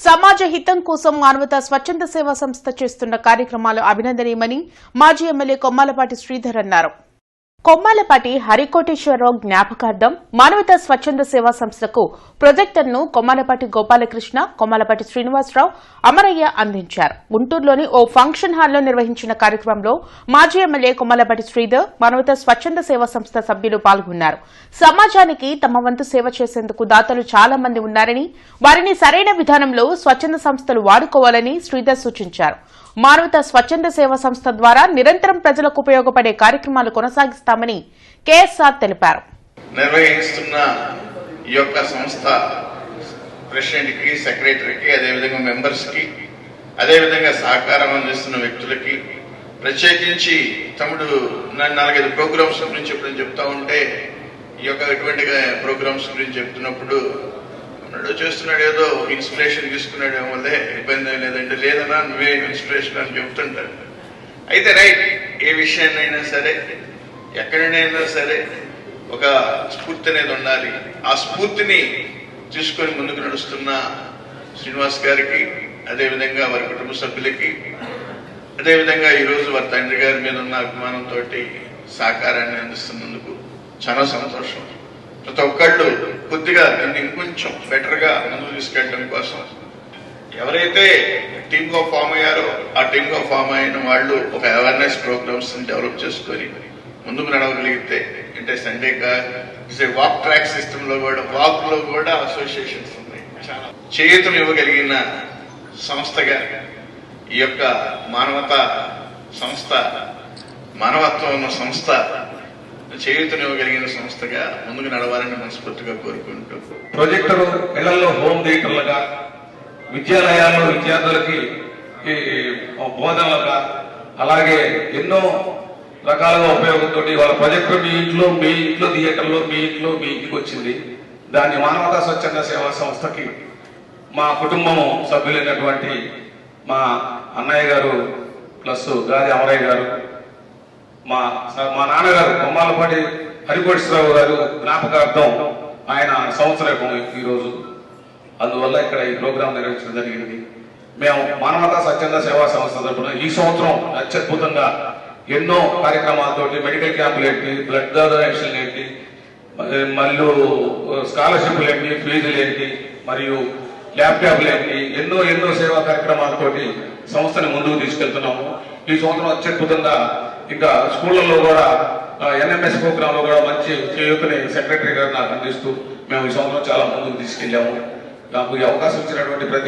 సమాజ హితం కోసం మానవతా స్వచ్ఛంద సేవా సంస్థ చేస్తున్న కార్యక్రమాలు అభినందనీయమని మాజీ ఎమ్మెల్యే కొమ్మాలపాటి శ్రీధర్ అన్నారు. కొమ్మాలపాటి హరికోటేశ్వరరావు జ్ఞాపకార్థం మానవతా స్వచ్ఛంద సేవా సంస్థకు ప్రొజెక్టర్ను కొమ్మాలపాటి గోపాలకృష్ణ, కొమ్మాలపాటి శ్రీనివాసరావు, అమరయ్య అందించారు. గుంటూరులోని ఓ ఫంక్షన్ హాల్లో నిర్వహించిన కార్యక్రమంలో మాజీ ఎమ్మెల్యే కొమ్మాలపాటి శ్రీధర్, మానవతా స్వచ్ఛంద సేవా సంస్థ సభ్యులు పాల్గొన్నారు. సమాజానికి తమ వంతు సేవ చేసేందుకు దాతలు చాలా మంది ఉన్నారని, వారిని సరైన విధానంలో స్వచ్ఛంద సంస్థలు వాడుకోవాలని శ్రీధర్ సూచించారు. మానవతా స్వచ్ఛంద సేవా సంస్థ ద్వారా నిరంతరం ప్రజలకు ఉపయోగపడే కార్యక్రమాలు కొనసాగిస్తామని కేఎస్ఆర్ తెలిపారు. నిర్వహిస్తున్న ఈ యొక్క సంస్థ ప్రెసిడెంట్ కి, సెక్రటరీకి, అదేవిధంగా మెంబర్స్ కి, అదేవిధంగా సహకారం అందిస్తున్న వ్యక్తులకి, ప్రత్యేకించి తమ్ముడు 4-5 ప్రోగ్రామ్స్ గురించి ఎప్పుడైనా చెప్తా ఉంటే ఈ యొక్క ఎటువంటి ప్రోగ్రామ్స్ గురించి చెప్తున్నప్పుడు చేస్తున్నాడు, ఏదో ఇన్స్పిరేషన్ తీసుకున్నాడు వల్లే ఇబ్బంది లేదంటే లేదన్నా నువ్వే ఇన్స్పిరేషన్ అని చెప్తుంటాడు. అయితే రైట్, ఏ విషయాన్నైనా సరే ఎక్కడైనా సరే ఒక స్ఫూర్తి అనేది ఉండాలి. ఆ స్ఫూర్తిని తీసుకొని ముందుకు నడుస్తున్న శ్రీనివాస్ గారికి, అదేవిధంగా వారి కుటుంబ సభ్యులకి, అదేవిధంగా ఈరోజు వారి తండ్రి గారి మీద ఉన్న అభిమానంతో సహకారాన్ని అందిస్తున్నందుకు చాలా సంతోషం. ప్రతి ఒక్కళ్ళు కొద్దిగా దీన్ని ఇంకొంచెం బెటర్ గా ముందుకు తీసుకెళ్ళడం కోసం ఎవరైతే టీమ్ గా ఫామ్ అయ్యారో ఆ టీమ్ గా ఫామ్ అయిన వాళ్ళు ఒక అవేర్నెస్ ప్రోగ్రామ్స్ డెవలప్ చేసుకొని ముందుకు నడవగలిగితే, అంటే సండే వాక్ ట్రాక్ సిస్టమ్ లో కూడా, వాక్ లో కూడా అసోసియేషన్స్ ఉన్నాయి. చాలా చేతులు ఇవ్వగలిగిన సంస్థగా ఈ యొక్క మానవతా సంస్థ, మానవత్వం ఉన్న సంస్థ చేయూతనివ్వగలిగిన సంస్థగా ముందుకు నడవాలని మనస్ఫూర్తిగా కోరుకుంటూ, ప్రాజెక్టులు ఇళ్లలో హోమ్ థియేటర్లుగా, విద్యాలయాల్లో విద్యార్థులకి బోధనలుగా, అలాగే ఎన్నో రకాలుగా ఉపయోగంతో వాళ్ళ ప్రాజెక్టు మీ ఇంట్లో థియేటర్లో మీ ఇంటికి వచ్చింది. దాన్ని మానవతా స్వచ్ఛంద సేవా సంస్థకి మా కుటుంబము సభ్యులైనటువంటి మా అన్నయ్య గారు ప్లస్ గాది అమరయ్య గారు, మా నాన్నగారు కొమ్మాలపాటి హరికోటేశ్వరరావు గారు జ్ఞాపకార్థం ఆయన సంవత్సరం ఈరోజు, అందువల్ల ఇక్కడ ఈ ప్రోగ్రాం నిర్వహించడం జరిగింది. మేము మానవతా స్వచ్ఛంద సేవా సంస్థ తరఫున ఈ సంవత్సరం అత్యద్భుతంగా ఎన్నో కార్యక్రమాలతోటి, మెడికల్ క్యాంపులు ఏంటి, బ్లడ్ డొనేషన్ ఏంటి, మళ్ళీ స్కాలర్షిప్లు ఏంటి, ఫీజులు ఏంటి, మరియు ల్యాప్టాప్లు ఏంటి, ఎన్నో సేవా కార్యక్రమాలతోటి సంస్థని ముందుకు తీసుకెళ్తున్నాము. ఈ సంవత్సరం అత్యద్భుతంగా ఇంకా స్కూళ్లలో కూడా ఎన్ఎంఎస్ ప్రోగ్రామ్ లో కూడా మంచి చేయూతని సెక్రటరీ గారు నాకు అందిస్తూ మేము ఈ సంవత్సరం చాలా ముందుకు తీసుకెళ్లాము. నాకు ఈ అవకాశం ఇచ్చినటువంటి ప్రతి